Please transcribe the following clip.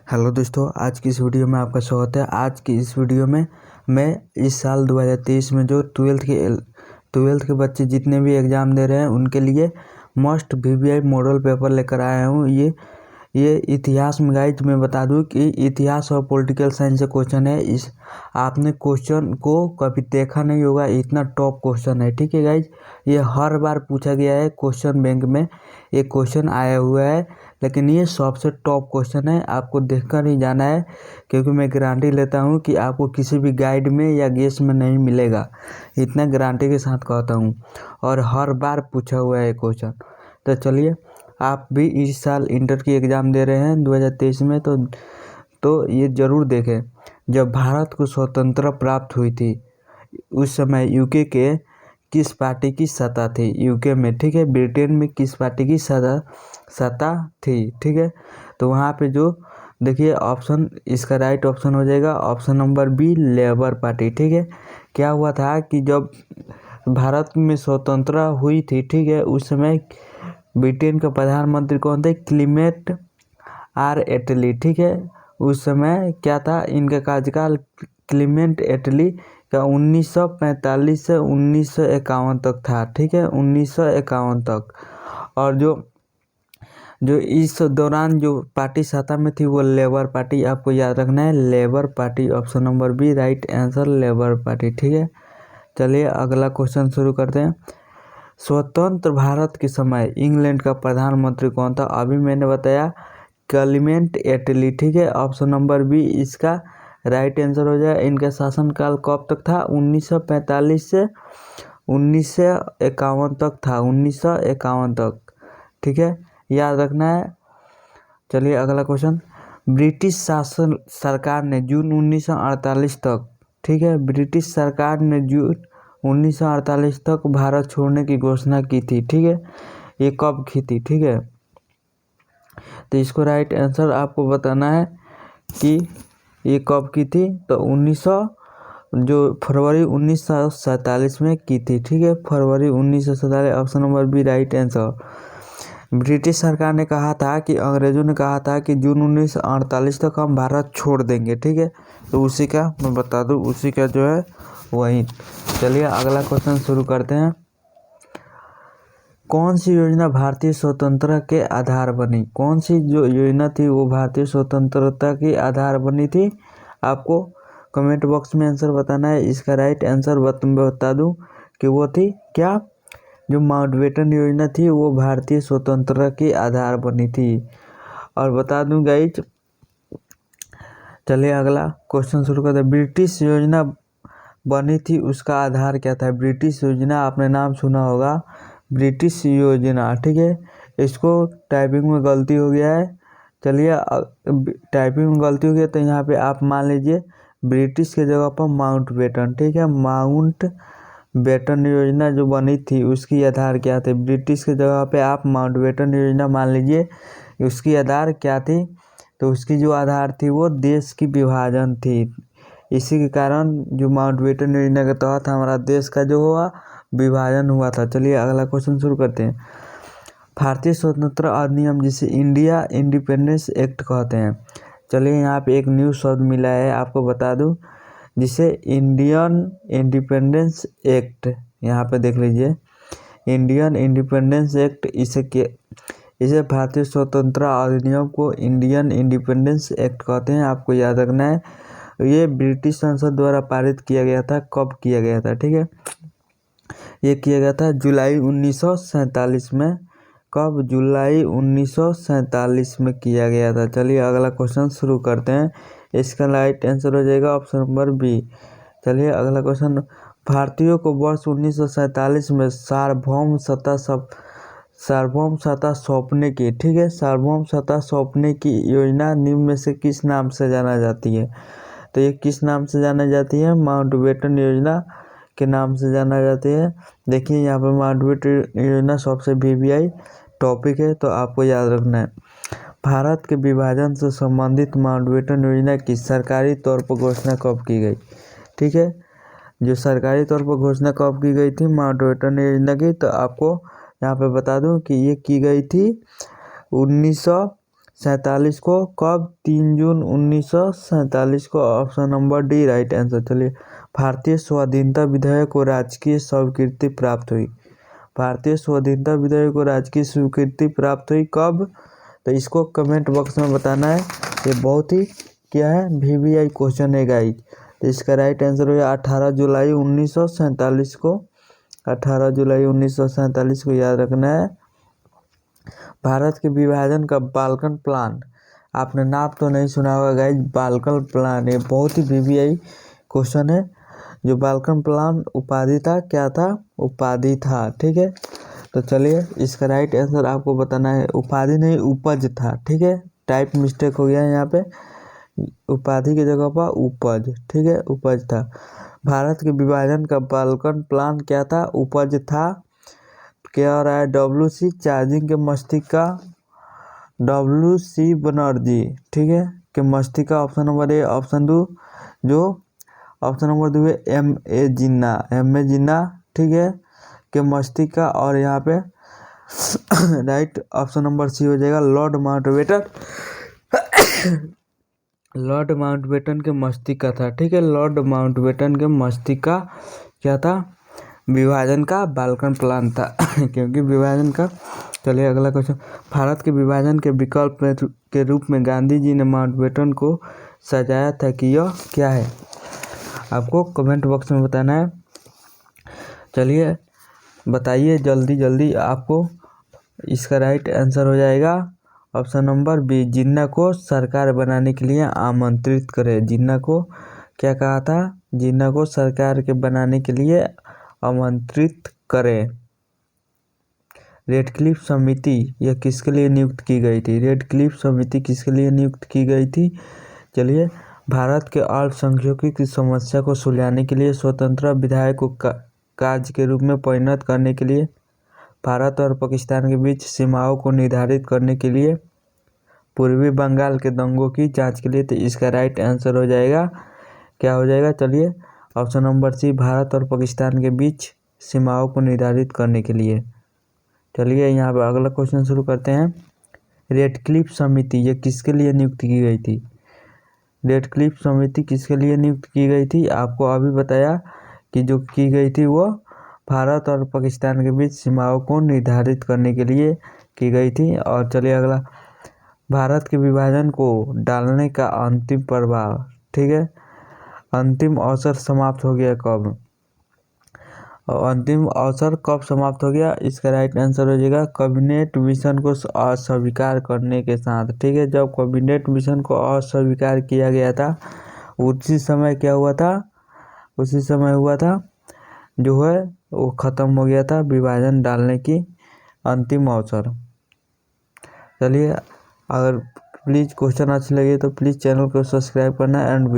Hello दोस्तों, आज की इस वीडियो में आपका स्वागत है। आज की इस वीडियो में मैं इस साल 2023 में जो ट्वेल्थ के बच्चे जितने भी एग्ज़ाम दे रहे हैं उनके लिए मस्ट वीवीआई मॉडल पेपर लेकर आया हूँ। ये इतिहास में गाइज मैं बता दूं कि इतिहास और पॉलिटिकल साइंस से क्वेश्चन है। इस आपने क्वेश्चन को कभी देखा नहीं होगा, इतना टॉप क्वेश्चन है। ठीक है गाइज, ये हर बार पूछा गया है क्वेश्चन बैंक में, ये क्वेश्चन आया हुआ है, लेकिन ये सबसे टॉप क्वेश्चन है। आपको देखकर ही जाना है, क्योंकि मैं गारंटी लेता हूँ कि आपको किसी भी गाइड में या गेस में नहीं मिलेगा, इतना गारंटी के साथ कहता हूँ। और हर बार पूछा हुआ है क्वेश्चन। तो चलिए, आप भी इस साल इंटर की एग्ज़ाम दे रहे हैं 2023 में, तो ये ज़रूर देखें। जब भारत को स्वतंत्रता प्राप्त हुई थी उस समय यूके के किस पार्टी की सत्ता थी यूके में। ठीक है, ब्रिटेन में किस पार्टी की सत्ता थी। ठीक है, तो वहाँ पे जो देखिए ऑप्शन, इसका राइट ऑप्शन हो जाएगा option number B, Labour Party. ठीक है, क्या हुआ था कि जब भारत में स्वतंत्रता हुई थी, ठीक है, उस समय ब्रिटेन का प्रधानमंत्री कौन थे? क्लीमेंट आर एटली। ठीक है, उस समय क्या था इनका कार्यकाल? क्लीमेंट एटली का 1945 से 1951 तक था। ठीक है, 1951 तक। और जो इस दौरान जो पार्टी सत्ता में थी वो लेबर पार्टी। आपको याद रखना है, Labour Party. Option number B right answer, Labour Party. ठीक है, चलिए अगला क्वेश्चन शुरू करते हैं। स्वतंत्र भारत के समय इंग्लैंड का प्रधानमंत्री कौन था? अभी मैंने बताया क्लीमेंट एटली। ठीक है, ऑप्शन नंबर बी इसका राइट आंसर हो जाए। इनका शासनकाल कब तक था? 1945 से 1951 तक था, 1951 तक। ठीक है, याद रखना है। चलिए अगला क्वेश्चन। ब्रिटिश शासन सरकार ने जून 1948 तक, ठीक है, ब्रिटिश सरकार ने जून 1948 तक भारत छोड़ने की घोषणा की थी। ठीक है, ये कब की थी? ठीक है, तो इसको राइट आंसर आपको बताना है कि ये कब की थी। तो फरवरी 1947 में की थी। ठीक है, फरवरी 1947, option number B right answer. British सरकार ने कहा था कि अंग्रेजों ने कहा था कि जून 1948 तक हम भारत छोड़ देंगे। ठीक है, तो उसी का मैं बता दूं, उसी का जो है वही। चलिए अगला क्वेश्चन शुरू करते हैं। कौन सी योजना भारतीय स्वतंत्रता के आधार बनी? कौन सी जो योजना थी वो भारतीय स्वतंत्रता के आधार बनी थी? आपको कमेंट बॉक्स में आंसर बताना है। इसका राइट आंसर बता दूं कि वो थी क्या? जो माउंटबेटन योजना थी वो भारतीय स्वतंत्रता के आधार बनी थी। और बता दूं गाइज, चलिए अगला क्वेश्चन शुरू करते हैं। ब्रिटिश योजना बनी थी, उसका आधार क्या था? ब्रिटिश योजना, आपने नाम सुना होगा, ब्रिटिश योजना। ठीक है, इसको टाइपिंग में गलती हो गया है। चलिए टाइपिंग में गलती हो गया तो यहाँ पे आप मान लीजिए ब्रिटिश के जगह पर माउंटबेटन। ठीक है, माउंटबेटन योजना जो बनी थी उसकी आधार क्या थे? ब्रिटिश के जगह पे आप माउंटबेटन योजना मान लीजिए। उसकी आधार क्या थी? तो उसकी जो आधार थी वो देश की विभाजन थी। इसी के कारण जो माउंटबेटन योजना के तहत हमारा देश का जो हुआ विभाजन हुआ था। चलिए अगला क्वेश्चन शुरू करते हैं। भारतीय स्वतंत्रता अधिनियम, जिसे इंडिया इंडिपेंडेंस एक्ट कहते हैं। चलिए यहाँ पे एक न्यू शब्द मिला है, आपको बता दूं, जिसे इंडियन इंडिपेंडेंस एक्ट, यहाँ पे देख लीजिए, इंडियन इंडिपेंडेंस एक्ट। इसे भारतीय स्वतंत्रता अधिनियम को इंडियन इंडिपेंडेंस एक्ट कहते हैं। आपको याद रखना है, ये ब्रिटिश संसद द्वारा पारित किया गया था। कब किया गया था? ठीक है, ये किया गया था जुलाई 1947 में। कब? जुलाई 1947 में किया गया था। चलिए अगला क्वेश्चन शुरू करते हैं। इसका राइट आंसर हो जाएगा ऑप्शन नंबर बी। चलिए अगला क्वेश्चन। भारतीयों को वर्ष 1947 में सार्वभौम सत्ता सौंपने की, ठीक है, सार्वभौम सत्ता सौंपने की योजना निम्न में से किस नाम से जाना जाती है? तो ये किस नाम से जाना जाती है? माउंटबेटन योजना के नाम से जाना जाती है। देखिए यहाँ पर माउंटबेटन योजना सबसे वीवीआई टॉपिक है, तो आपको याद रखना है। भारत के विभाजन से संबंधित माउंटबेटन योजना की सरकारी तौर पर घोषणा कब की गई? ठीक है, जो सरकारी तौर पर घोषणा कब की गई थी माउंटबेटन योजना की, तो आपको यहाँ पे बता दूं कि ये की गई थी 1947 को। कब? 3 जून 1947 को। Option number D right answer. चलिए, भारतीय स्वाधीनता विधेयक को राजकीय स्वीकृति प्राप्त हुई। भारतीय स्वाधीनता विधेयक को राजकीय स्वीकृति प्राप्त हुई कब? तो इसको कमेंट बॉक्स में बताना है। ये बहुत ही क्या है, VVI क्वेश्चन है गाइस। तो इसका राइट आंसर हो गया 18 जुलाई 1947 को। 18 जुलाई 1947 को याद रखना है। भारत के विभाजन का बाल्कन प्लान, आपने नाम तो नहीं सुना होगा गाइस। बाल्कन प्लान ये बहुत ही VVI क्वेश्चन है। जो बाल्कन प्लान उपाधि था, क्या था? उपाधि था, ठीक है। तो चलिए, इसका राइट आंसर आपको बताना है। उपाधि नहीं, उपज था, ठीक है। टाइप मिस्टेक हो गया है यहाँ पे, उपाधि की जगह पर उपज, ठीक है, उपज था। भारत के विभाजन का बाल्कन प्लान क्या था? उपज था। क्या हो रहा है? WC चार्जिंग के मस्तिष्का, WC बनर्जी, ठीक है, के मस्तिष्का। Option number A. ऑप्शन दो जो ऑप्शन नंबर 2 है MA जिन्ना, ठीक है, के मस्तिष्का। और यहाँ पे राइट ऑप्शन नंबर सी हो जाएगा, लॉर्ड माउंटबेटन। लॉर्ड माउंटबेटन के मस्तिष्का था, ठीक है। लॉर्ड माउंटबेटन के मस्तिष्का क्या था? विभाजन का बाल्कन प्लान था। क्योंकि विभाजन का। चलिए, अगला क्वेश्चन। भारत के विभाजन के विकल्प के रूप में गांधी जी ने माउंटबेटन को सजाया था कि यह क्या है? आपको कमेंट बॉक्स में बताना है। चलिए, बताइए जल्दी जल्दी। आपको इसका राइट आंसर हो जाएगा ऑप्शन नंबर बी, जिन्ना को सरकार बनाने के लिए आमंत्रित करे। जिन्ना को क्या कहा था? जिन्ना को सरकार के बनाने के लिए आमंत्रित करें। रेडक्लिफ समिति यह किसके लिए नियुक्त की गई थी? रेडक्लिफ समिति किसके लिए नियुक्त की गई थी? चलिए, भारत के अल्पसंख्यकों की समस्या को सुलझाने के लिए स्वतंत्र विधायक को कार्य के रूप में परिणत करने के लिए, भारत और पाकिस्तान के बीच सीमाओं को निर्धारित करने के लिए, पूर्वी बंगाल के दंगों की जांच के लिए। तो इसका राइट आंसर हो जाएगा, क्या हो जाएगा? चलिए, ऑप्शन नंबर सी, भारत और पाकिस्तान के बीच सीमाओं को निर्धारित करने के लिए। चलिए, यहाँ पर अगला क्वेश्चन शुरू करते हैं। रेडक्लिफ समिति यह किसके लिए नियुक्त की गई थी? रेडक्लिफ समिति किसके लिए नियुक्त की गई थी? आपको अभी बताया कि जो की गई थी वो भारत और पाकिस्तान के बीच सीमाओं को निर्धारित करने के लिए की गई थी। और चलिए अगला, भारत के विभाजन को डालने का अंतिम प्रभाव, ठीक है, अंतिम अवसर समाप्त हो गया कब? और अंतिम अवसर कब समाप्त हो गया? इसका राइट आंसर हो जाएगा कैबिनेट मिशन को अस्वीकार करने के साथ, ठीक है। जब कैबिनेट मिशन को अस्वीकार किया गया था, उसी समय क्या हुआ था? उसी समय हुआ था जो है वो ख़त्म हो गया था विभाजन डालने की अंतिम अवसर। चलिए, अगर प्लीज़ क्वेश्चन अच्छे लगे तो प्लीज़ चैनल को सब्सक्राइब करना एंड वीडियो